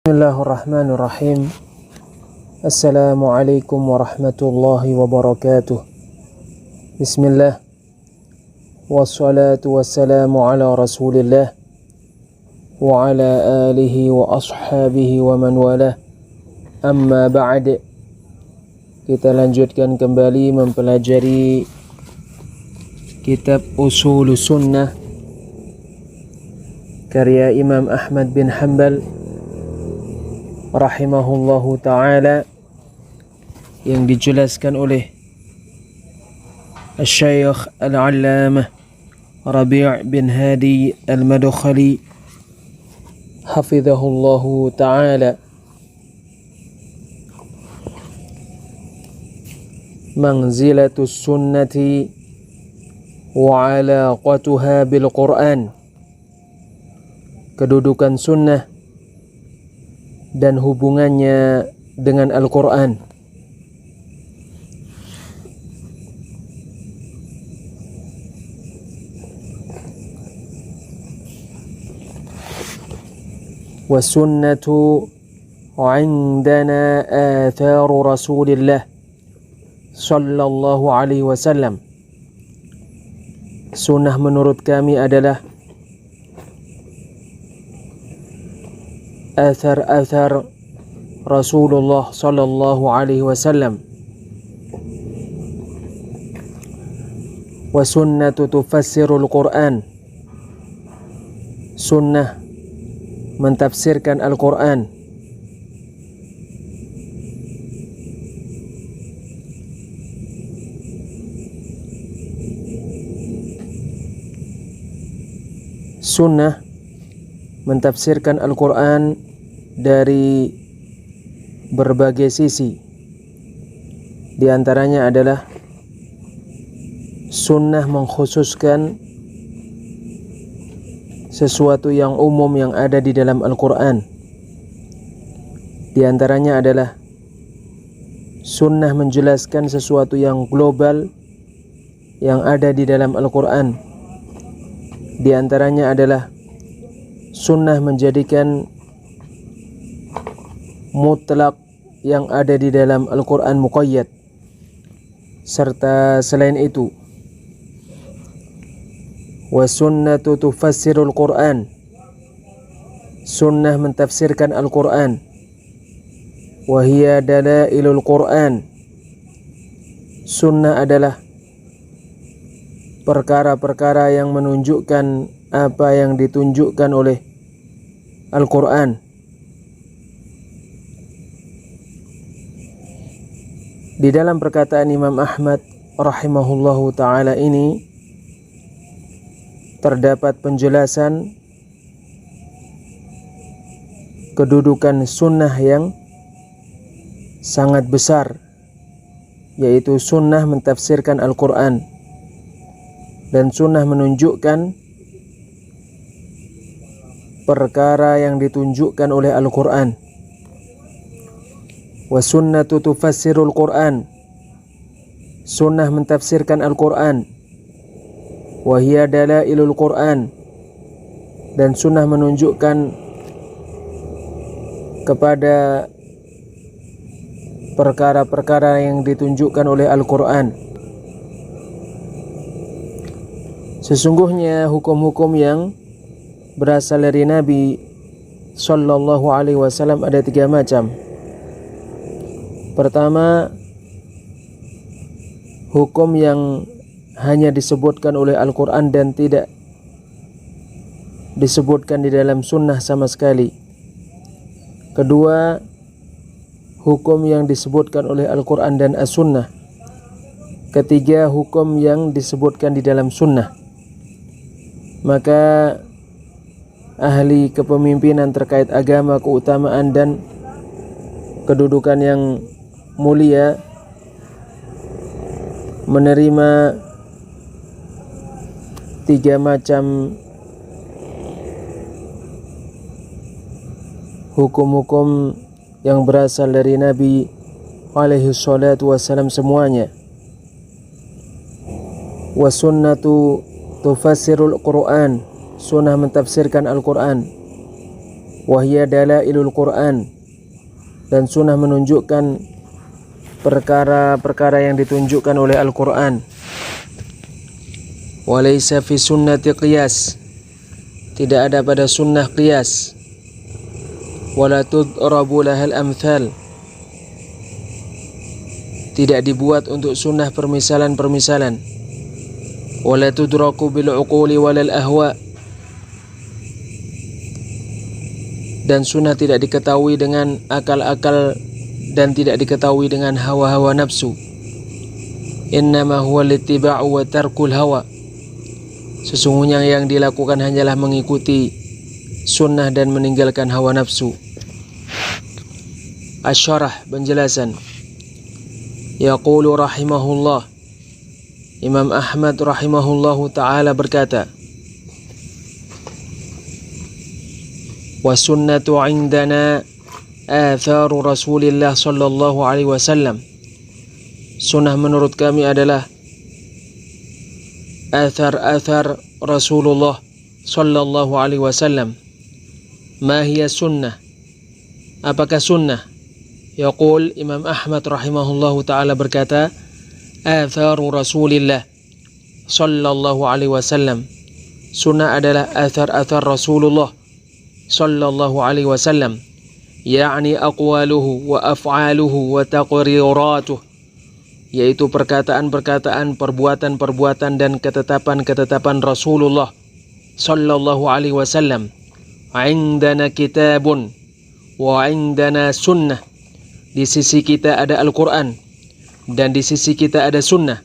Bismillahirrahmanirrahim. Assalamualaikum warahmatullahi wabarakatuh. Bismillah. Wassalatu wassalamu ala rasulillah wa ala alihi wa ashabihi wa man walah. Amma ba'd. Kita lanjutkan kembali mempelajari kitab Ushulus Sunnah karya Imam Ahmad bin Hanbal rahimahullahu ta'ala, yang dijelaskan oleh Syekh Al-Allamah Rabi' bin Hadi Al-Madkhali hafizahullahu ta'ala. Manzilatus sunnati wa alaqatuha bil Qur'an. Kedudukan sunnah dan hubungannya dengan Al-Quran. Wasunnatu indana atharu Rasulillah sallallahu alaihi wasallam. Sunnah menurut kami adalah athar Rasulullah sallallahu alaihi wasallam. Wa sunnatu tufassirul Qur'an. Sunnah mentafsirkan Al-Quran. Sunnah mentafsirkan Al-Quran dari berbagai sisi. Di antaranya adalah sunnah mengkhususkan sesuatu yang umum yang ada di dalam Al-Quran. Di antaranya adalah sunnah menjelaskan sesuatu yang global yang ada di dalam Al-Quran. Di antaranya adalah sunnah menjadikan mutlak yang ada di dalam Al-Quran muqayyad. Serta selain itu, wa sunnatu tufassirul Qur'an. Sunnah mentafsirkan Al-Quran. Wa hiya dalailul Qur'an. Sunnah adalah perkara-perkara yang menunjukkan apa yang ditunjukkan oleh Al-Quran. Di dalam perkataan Imam Ahmad rahimahullahu ta'ala ini terdapat penjelasan kedudukan sunnah yang sangat besar, yaitu sunnah mentafsirkan Al-Quran. Dan sunnah menunjukkan perkara yang ditunjukkan oleh Al-Quran. Wa sunnatu tufassirul Qur'an. Sunnah mentafsirkan Al-Quran. Wa hiya dalailul Qur'an. Dan sunnah menunjukkan kepada perkara-perkara yang ditunjukkan oleh Al-Quran. Sesungguhnya hukum-hukum yang berasal dari Nabi sallallahu alaihi wasallam ada 3 macam. Pertama, hukum yang hanya disebutkan oleh Al-Quran dan tidak disebutkan di dalam sunnah sama sekali. Kedua, hukum yang disebutkan oleh Al-Quran dan As-Sunnah. Ketiga, hukum yang disebutkan di dalam sunnah. Maka ahli kepemimpinan terkait agama, keutamaan dan kedudukan yang mulia menerima 3 macam hukum-hukum yang berasal dari Nabi alaihi salatu wassalam semuanya. Wa sunnatu tufassirul Qur'an. Sunnah mentafsirkan Al-Quran. Wahia dalailul Quran, dan sunnah menunjukkan perkara-perkara yang ditunjukkan oleh Al-Quran. Walaysa fi sunnati qiyas, tidak ada pada sunnah qiyas. Wala tudrabu lahal amthal, tidak dibuat untuk sunnah permisalan-permisalan. Wala tudraku bil uquli walal ahwa, dan sunnah tidak diketahui dengan akal-akal dan tidak diketahui dengan hawa-hawa nafsu. Innama huwa littiba'u wa tarkul hawa, sesungguhnya yang dilakukan hanyalah mengikuti sunnah dan meninggalkan hawa nafsu. Asy-syarah, penjelasan. Yaqulu rahimahullah, Imam Ahmad rahimahullahu ta'ala berkata, wa sunnatu indana atharu Rasulillah sallallahu alaihi wasallam. Sunnah menurut kami adalah athar Rasulullah sallallahu alaihi wasallam. Ma hiya sunnah? Apakah sunnah? Yaqul Imam Ahmad rahimahullahu ta'ala berkata, atharu Rasulillah sallallahu alaihi wasallam. Sunnah adalah athar Rasulullah sallallahu alaihi wasallam, yakni aqwaluhu wa af'aluhu wa taqriratuh, yaitu perkataan-perkataan, perbuatan-perbuatan dan ketetapan-ketetapan Rasulullah sallallahu alaihi wasallam. Indana kitabun wa indana sunnah, di sisi kita ada Al-Quran dan di sisi kita ada sunnah.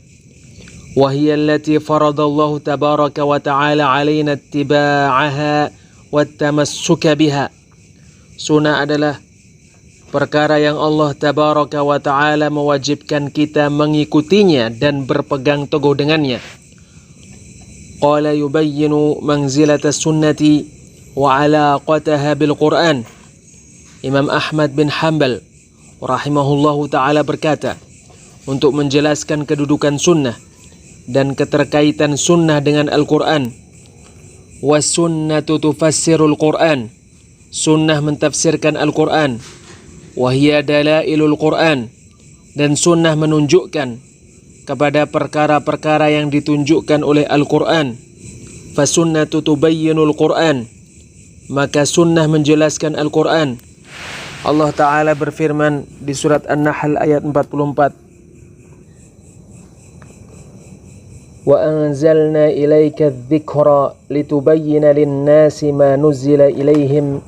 Wa hiya allati faradallahu tabaraka wa ta'ala alaina ittiba'aha wattamassuka biha. Sunnah adalah perkara yang Allah tabaraka wa ta'ala mewajibkan kita mengikutinya dan berpegang teguh dengannya. Qala yubayyinu manzilata sunnati wa alaqataha bil Quran. Imam Ahmad bin Hanbal rahimahullahu ta'ala berkata, untuk menjelaskan kedudukan sunnah dan keterkaitan sunnah dengan Al-Quran. Wasunnatu tufassirul Quran, sunnah mentafsirkan Al-Quran. Wahia dalailul Quran, dan sunnah menunjukkan kepada perkara-perkara yang ditunjukkan oleh Al-Quran. Fasunnatu tubayyinul Quran, maka sunnah menjelaskan Al-Quran. Allah Ta'ala berfirman di surat An-Nahl ayat 44, wa anzalna ilaika adh-dhikra litubayyina lin-nasi ma nuzzila ilaihim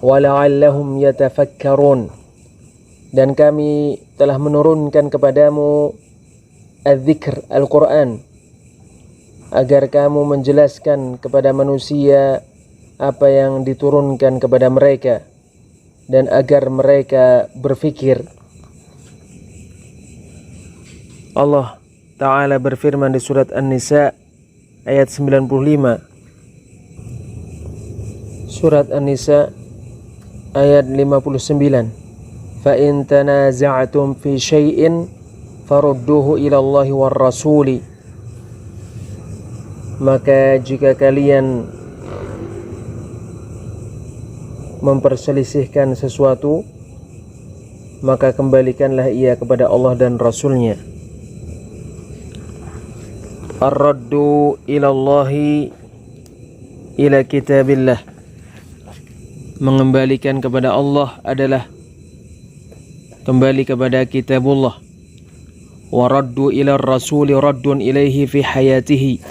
wa la'allahum yatafakkarun. Dan kami telah menurunkan kepadamu adz-dzikr, Al-Quran, agar kamu menjelaskan kepada manusia apa yang diturunkan kepada mereka dan agar mereka berfikir. Allah Ta'ala berfirman di surat An-Nisa ayat 95. Surat An-Nisa ayat 59. Fa in tanaza'tum fi syai'in farudduhu ila Allahi war rasuli. Maka jika kalian memperselisihkan sesuatu, maka kembalikanlah ia kepada Allah dan Rasulnya. Ar-raddu ilallahi ila kitabillah, mengembalikan kepada Allah adalah kembali kepada kitabullah. Wa raddu ila rasuli raddun ilaihi fi hayatihi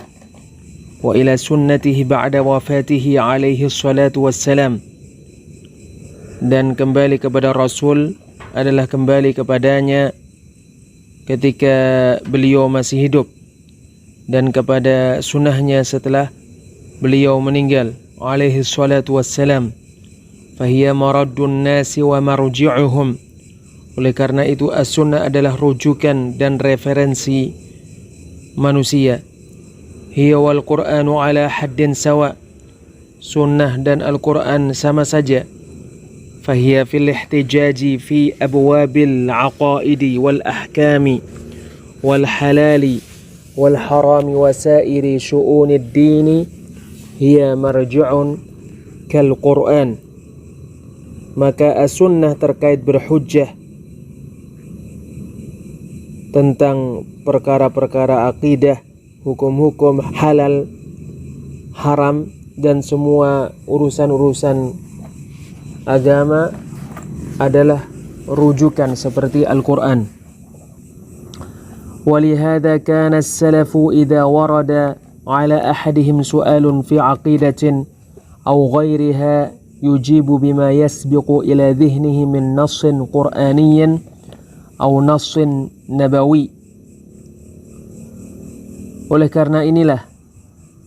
wa ila sunnatihi ba'da wafatihi alaihi salatu wassalam. Dan kembali kepada Rasul adalah kembali kepadanya ketika beliau masih hidup, dan kepada sunnahnya setelah beliau meninggal alaihi salatu wassalam. Fahiya maraddun nasi wa marji'uhum, oleh karena itu as-sunnah adalah rujukan dan referensi manusia. Hiya wal Qur'anu ala haddin sawa, sunnah dan Al-Quran sama saja. Fahiya fil ihtijaji fi abwabil aqaidi wal ahkami wal halali wal harami wa sairi syu'unid dini hiya marji'un kal Qur'an. Maka as-sunnah terkait berhujjah tentang perkara-perkara akidah, hukum-hukum halal, haram, dan semua urusan-urusan agama adalah rujukan seperti Al-Quran. Walihada kana as-salafu idza warada ala ahadihim su'alun fi aqidatin aw ghairiha yujibu bima yasbiqu ila dhihnihi min nassin qur'aniyyin aw nassin nabawi. Oleh karena inilah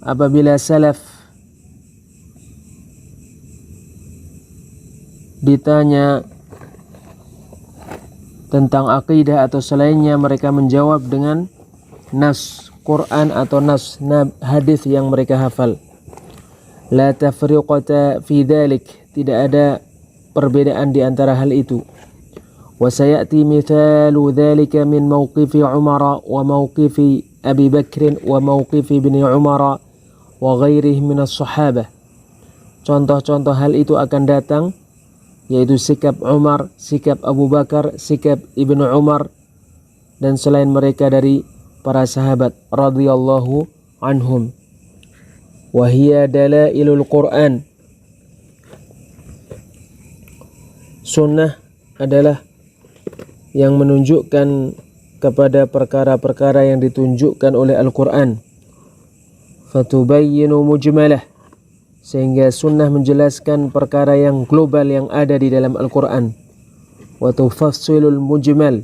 apabila salaf ditanya tentang akidah atau selainnya, mereka menjawab dengan nas Quran atau nas hadis yang mereka hafal. La tafriqata fi dhalik, tidak ada perbedaan di antara hal itu. Wa sayati mithalu dhalika min mawqifi Umar wa mawqifi Abi Bakr wa mawqifi Ibni Umar wa ghairihi min as-sahabah. Contoh-contoh hal itu akan datang, yaitu sikap Umar, sikap Abu Bakar, sikap Ibnu Umar, dan selain mereka dari para sahabat radhiyallahu anhum. Wahia dalailul Quran. Sunnah adalah yang menunjukkan kepada perkara-perkara yang ditunjukkan oleh Al-Quran. Fatubayyinu mujmalah, sehingga sunnah menjelaskan perkara yang global yang ada di dalam Al-Quran. Wa tufassilul mujmal,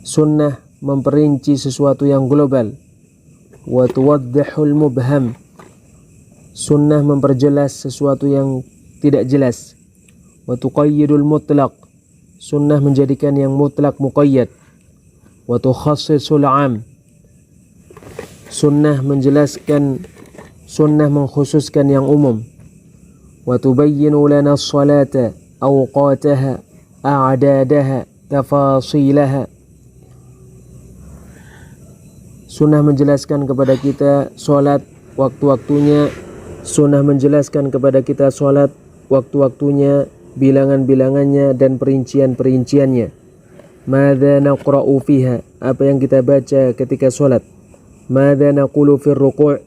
sunnah memperinci sesuatu yang global. Wa tuwaddihul mubham, sunnah memperjelas sesuatu yang tidak jelas. Wa tuqayyidul mutlaq, sunnah menjadikan yang mutlak muqayyad. Wa tukhassisul am, sunnah menjelaskan, sunnah mengkhususkan yang umum. Wa tubayyinu lana as-salata awqataha a'dadaha tafasilaha, sunnah menjelaskan kepada kita solat waktu-waktunya, sunnah menjelaskan kepada kita solat waktu-waktunya, bilangan-bilangannya dan perincian-perinciannya. Madza naqra'u fiha, apa yang kita baca ketika solat. Madza naqulu fir ruku',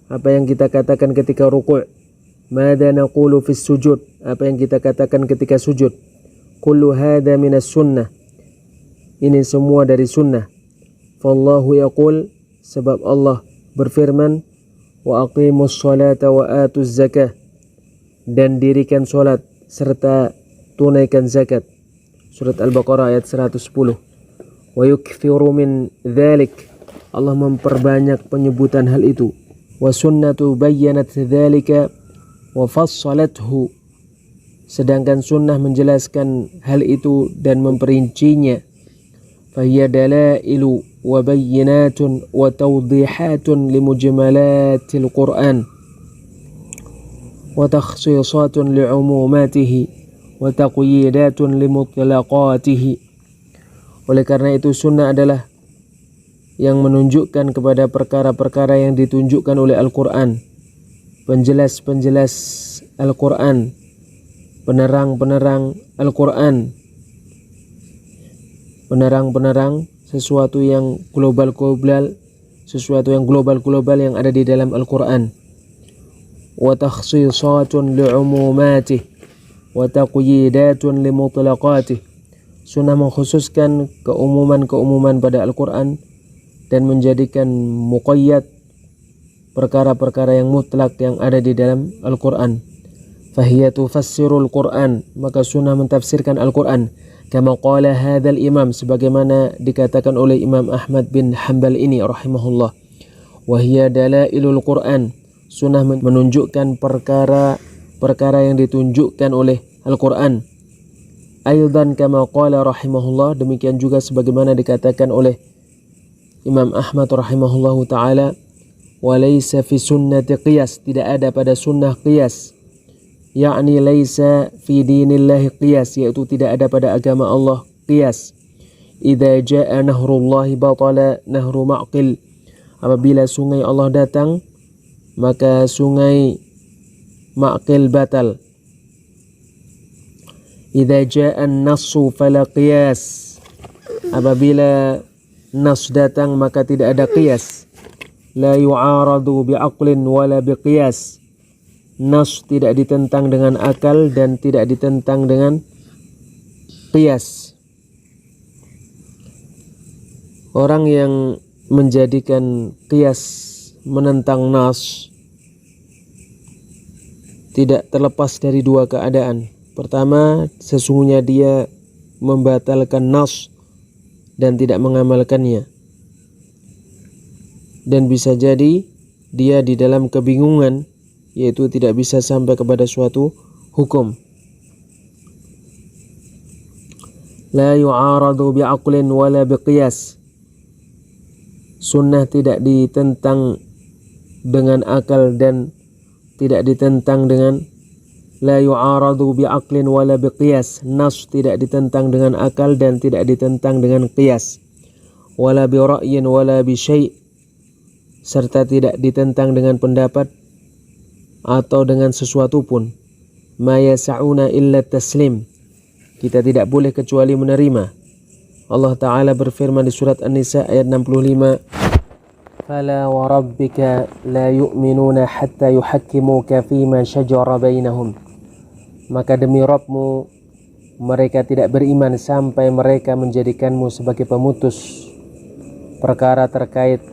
apa yang kita katakan ketika ruku'. Madza naqulu fis sujud, apa yang kita katakan ketika sujud. Kullu hadza minas sunnah, ini semua dari sunnah. Fallahu yaqul, sebab Allah berfirman, wa aqimus salata wa atuz zakah, dan dirikan solat serta tunaikan zakat. Surat Al-Baqarah ayat 110. Wa yukthiru min dhalik, Allah memperbanyak penyebutan hal itu. Wa sunnatu bayyanat dhalika wa fassalathu, sedangkan sunnah menjelaskan hal itu dan memperincinya. Fahiya dalailu wa bayyinatun wa tawdihatun limujmalatil Qur'an wa takhsisatun li'umumatihi wa taqyidatun limutlaqatihi. Oleh karena itu sunnah adalah yang menunjukkan kepada perkara-perkara yang ditunjukkan oleh Al-Quran, penjelas-penjelas Al-Quran, penerang-penerang Al-Quran, penerang-penerang sesuatu yang global-global, sesuatu yang global-global yang ada di dalam Al-Quran. Wa takhsisatun li'umumatih wa taqyidatun limutlaqatih, sunnah mengkhususkan keumuman-keumuman pada Al-Quran dan menjadikan muqayyad perkara-perkara yang mutlak yang ada di dalam Al-Quran. Fahiya tufassirul Quran, maka sunnah mentafsirkan Al-Quran. Kama qala hadzal imam, sebagaimana dikatakan oleh Imam Ahmad bin Hanbal ini rahimahullah. Wa hiya dalailul Quran, sunnah menunjukkan perkara-perkara yang ditunjukkan oleh Al-Quran. Aidan kama qala rahimahullah, demikian juga sebagaimana dikatakan oleh Imam Ahmad rahimahullahu ta'ala. Wa laysa fi sunnati qiyas, tidak ada pada sunnah qiyas. Yakni laisa fi dinillahi qiyas, yaitu tidak ada pada agama Allah qiyas. Idza jaa nahrullahi batala nahru ma'qil, apabila sungai Allah datang maka sungai Ma'qil batal. Idza jaa an-nassu fala qiyas. Apabila nas datang maka tidak ada qiyas. La yu'aradu bi'aqlin wala biqiyas. Nas tidak ditentang dengan akal dan tidak ditentang dengan qiyas. Orang yang menjadikan qiyas menentang nas tidak terlepas dari dua keadaan. Pertama, sesungguhnya dia membatalkan nas dan tidak mengamalkannya. Dan bisa jadi dia di dalam kebingungan, yaitu tidak bisa sampai kepada suatu hukum. La yu'aradu bi'aqlin wala biqiyas. Sunnah tidak ditentang dengan akal dan tidak ditentang dengan la yu'aradu bi'aqlin wala biqiyas. Nas tidak ditentang dengan akal dan tidak ditentang dengan qiyas. Wala bi ra'yin wala bi syai', serta tidak ditentang dengan pendapat atau dengan sesuatu pun. Ma yas'una illa taslim. Kita tidak boleh kecuali menerima. Allah Ta'ala berfirman di surat An-Nisa ayat 65, Fala wa rabbika la yu'minuna hatta yuhakkimuka fima shajara bainahum. Maka demi Rabbmu, mereka tidak beriman sampai mereka menjadikanmu sebagai pemutus perkara terkait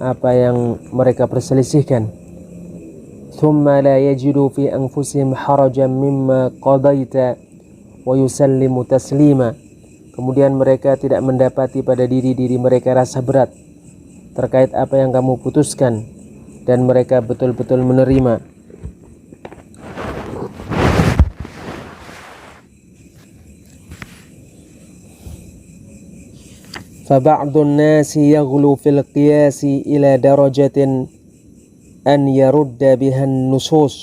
apa yang mereka perselisihkan. Thumma la yajidu fi anfusihim harajan mimma qadaita wa yusallimu taslima. Kemudian mereka tidak mendapati pada diri-diri mereka rasa berat terkait apa yang kamu putuskan dan mereka betul-betul menerima. فَبَعْضُ النَّاسِ يَغْلُو فِي الْقِيَاسِ إِلَى دَرَجَةٍ أَنْ يَرُدَّ بِهَا النُّصُوص.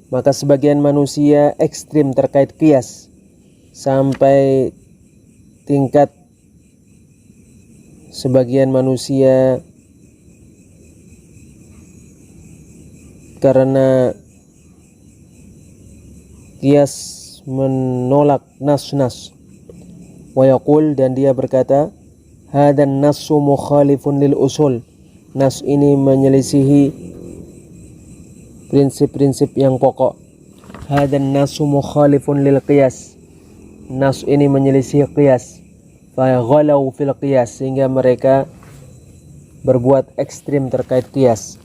Maka sebagian manusia ekstrim terkait qiyas sampai tingkat sebagian manusia karena qiyas menolak nas-nas. Wa yaqul, dan dia berkata, hadan nassu mukhalifun lil usul. Nas ini menyelisihi prinsip-prinsip yang pokok. Hadan nassu mukhalifun lil qiyas. Nas ini menyelisihi qiyas. Fa ghalau fil qiyas, sehingga mereka berbuat ekstrim terkait qiyas.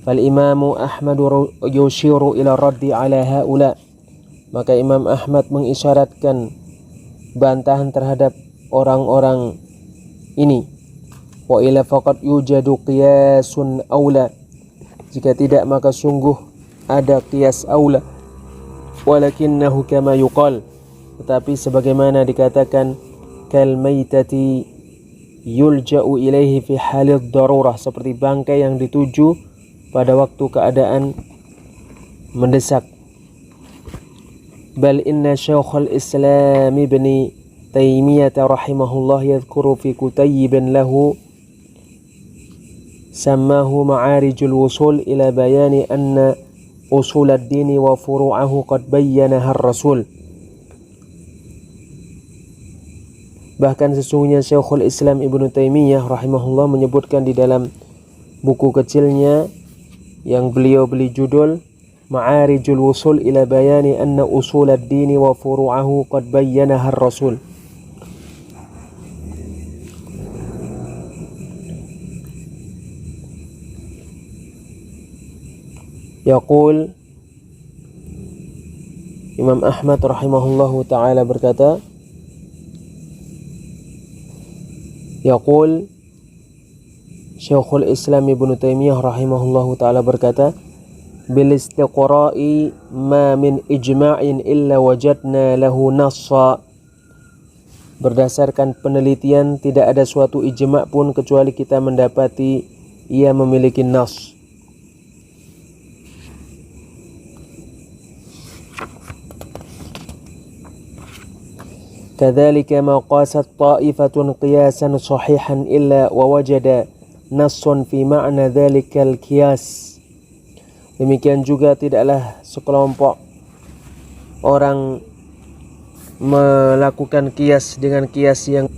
Fal imamu Ahmad yushiru ila raddi ala haula. Maka Imam Ahmad mengisyaratkan bantahan terhadap orang-orang ini. Wa ila faqad yujadu qiyasun aula. Jika tidak maka sungguh ada qiyas aula. Walakinnahu kama yuqal, tetapi sebagaimana dikatakan, kal maitati yulja'u ilaihi fi halid darurah, seperti bangkai yang dituju pada waktu keadaan mendesak. Bal inna Syekhul Islam Ibn Taimiyah rahimahullah yadhkuru fi kutaybin lahu sammahu Ma'arijul Wusul ila bayani anna usul ad-din wa furu'ahu qad bayyanaha ar-rasul. Bahkan sesungguhnya Syekhul Islam Ibn Taimiyah rahimahullah menyebutkan di dalam buku kecilnya yang beliau beri judul Ma'arijul Wusul ila bayani anna usul ad-din wa furu'ahu qad bayyanaha ar-rasul. Yaqul, Imam Ahmad rahimahullahu ta'ala berkata, Yaqul, Syekhul Islam Ibn Taimiyah rahimahullahu ta'ala berkata, bil istiqra'i ma min ijma'in illa wajadna lahu nassa. Berdasarkan penelitian tidak ada suatu ijma' pun kecuali kita mendapati ia memiliki nas. Kadzalika ma qasat ta'ifatun qiyasan sahihan illa wa wajada nassun fi ma'na dzalikal qiyas. Demikian juga tidaklah sekelompok orang melakukan kias dengan kias yang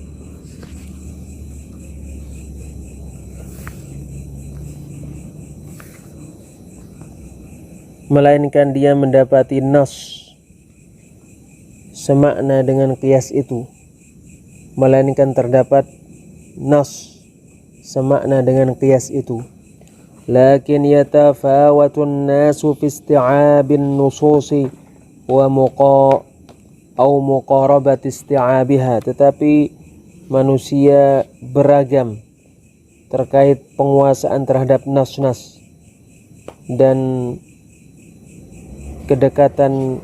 melainkan dia mendapati nas semakna dengan kias itu, melainkan terdapat nas semakna dengan kias itu. Lakin yatafawatun nasu fi isti'abin nususi wa muqarabat isti'abiha, tetapi manusia beragam terkait penguasaan terhadap nas-nas dan kedekatan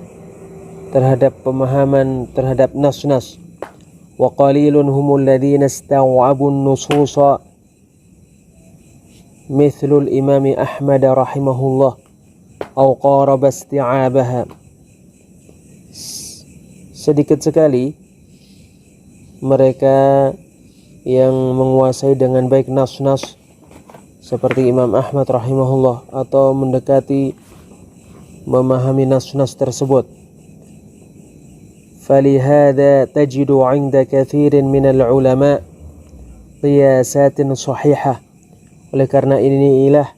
terhadap pemahaman terhadap nas-nas. Wa qalilun humul ladzina istaw'abun nususa mithlul imam Ahmad rahimahullah au qaraba isti'abaha. Sedikit sekali mereka yang menguasai dengan baik nas-nas seperti Imam Ahmad rahimahullah atau mendekati memahami nas-nas tersebut. Falihada tajidu 'inda katsirin minal ulama qiyasatin sahihah. Oleh karena inilah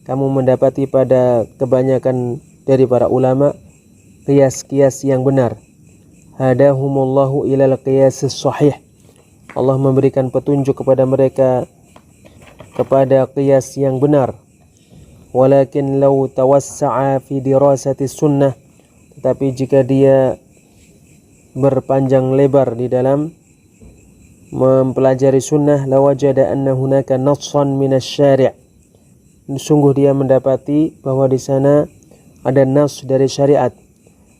kamu mendapati pada kebanyakan dari para ulama qiyas-qiyas yang benar. Hadahumullahu ilal qiyasis sahih. Allah memberikan petunjuk kepada mereka kepada qiyas yang benar. Walakin law tawassa'a fi dirasati sunnah, tetapi jika dia berpanjang lebar di dalam mempelajari sunnah, lawajada anna hunaka nassan minasyari', sungguh dia mendapati bahwa di sana ada nas dari syariat.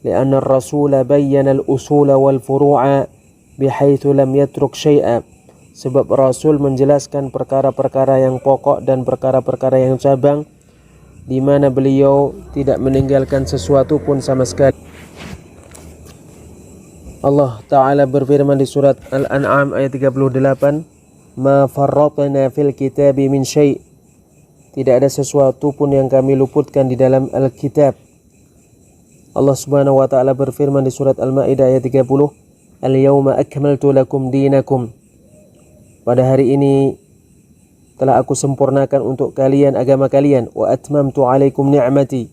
Lianna ar-rasula bayyana al-usula wal furu'a bihaitsu lam yatruk syai'a, sebab Rasul menjelaskan perkara-perkara yang pokok dan perkara-perkara yang cabang, di mana beliau tidak meninggalkan sesuatu pun sama sekali. Allah Ta'ala berfirman di surat Al-An'am ayat 38, Ma farratna fil kitabi min syai', tidak ada sesuatu pun yang kami luputkan di dalam Al-Kitab. Allah Subhanahu wa Ta'ala berfirman di surat Al-Maidah ayat 30, Al-yawma akmaltu lakum dinakum, pada hari ini telah aku sempurnakan untuk kalian agama kalian. Wa atmamtu alaikum ni'mati,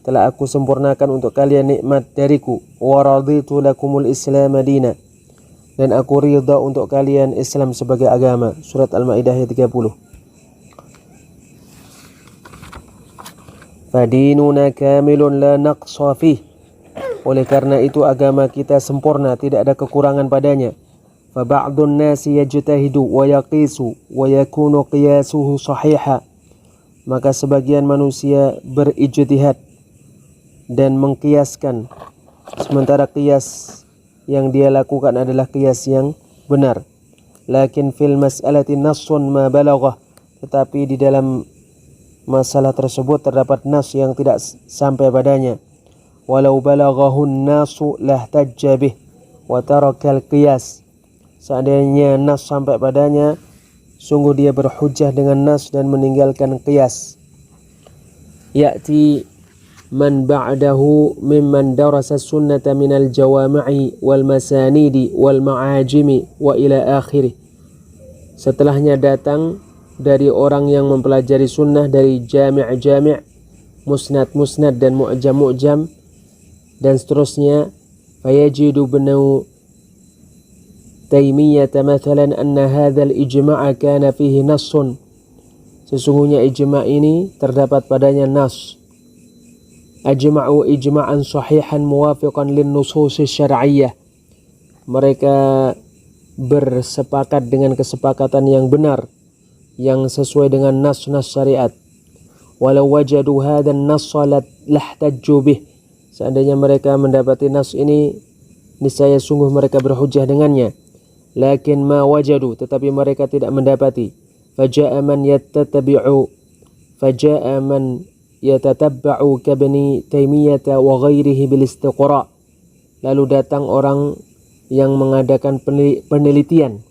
telah aku sempurnakan untuk kalian nikmat dariku. Wa raditu lakumul islam madina, dan aku ridha untuk kalian Islam sebagai agama. Surat Al-Maidah ayat 30. Fadinuna kamilun la naqsa fih, oleh karena itu agama kita sempurna, tidak ada kekurangan padanya. Faba'dun nasi yajtahidu wa yaqisu wa yakunu qiyasuhu sahiha, maka sebagian manusia berijtihad dan mengkiaskan, sementara qiyas yang dia lakukan adalah qiyas yang benar. Lakin fil mas'alati nassun ma balaghah, tetapi di dalam masalah tersebut terdapat nas yang tidak sampai padanya. Walau balaghahun nasu lahtajja bih wa tarakal qiyas, seandainya nas sampai padanya, sungguh dia berhujjah dengan nas dan meninggalkan qiyas. Ya'ti man ba'dahu mimman darasa sunnata minal jawami'i wal masanidi wal ma'ajimi wa ila akhirih. Setelahnya datang dari orang yang mempelajari sunnah dari jami'-jami', musnad-musnad dan mu'jam-mu'jam dan seterusnya. Fayajidu banu Taimiyah mathalan anna hadzal ijma' kana fihi nassun, sesungguhnya ijma' ini terdapat padanya nas. Ajma'u ijma'an sahihan muwafiqan lin nusus syar'iyyah, mereka bersepakat dengan kesepakatan yang benar yang sesuai dengan nas-nas syariat. Walau wajadu hadzal nassa lahtajju bih, seandainya mereka mendapati nas ini, niscaya sungguh mereka berhujjah dengannya. Lakin ma wajadu, tetapi mereka tidak mendapati. Faja'a man yatatabba'u kabni Taimiyah wa ghairihi bil istiqra', lalu datang orang yang mengadakan penelitian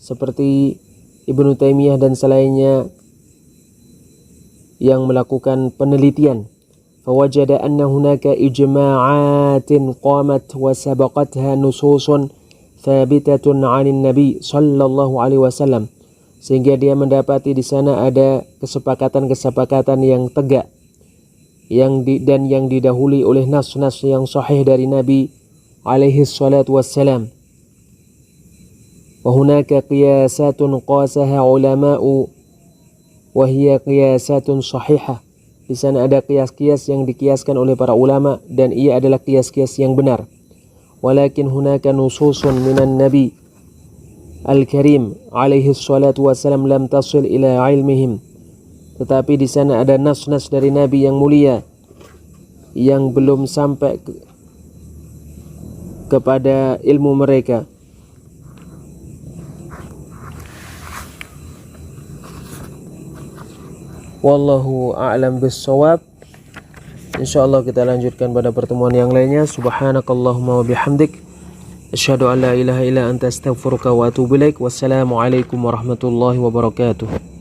seperti Ibnu Taimiyah dan selainnya yang melakukan penelitian. فوجد أن هناك إجماعات قامت وسبقتها نصوص ثابتة عن النبي صلى الله عليه wasallam, sehingga dia mendapati di sana ada kesepakatan-kesepakatan yang tegak dan yang didahului oleh nas-nas yang sahih dari Nabi alaihi salatu wassalam. Wa hunaka qiyasatun qasaha ulama'u wa hiya qiyasatun sahihah. Di sana ada kias-kias yang dikiaskan oleh para ulama dan ia adalah kias-kias yang benar. Walakin hunaka nususun minan nabi al-karim alaihi salatu wassalam lam tasil ila ilmihim. Tetapi di sana ada nas-nas dari Nabi yang mulia yang belum sampai kepada ilmu mereka. Wallahu a'lam bis-shawab. Insyaallah kita lanjutkan pada pertemuan yang lainnya. Subhanakallahumma wa bihamdik, asyhadu an la ilaha illa anta astaghfiruka wa atubu ilaik. Wassalamualaikum warahmatullahi wabarakatuh.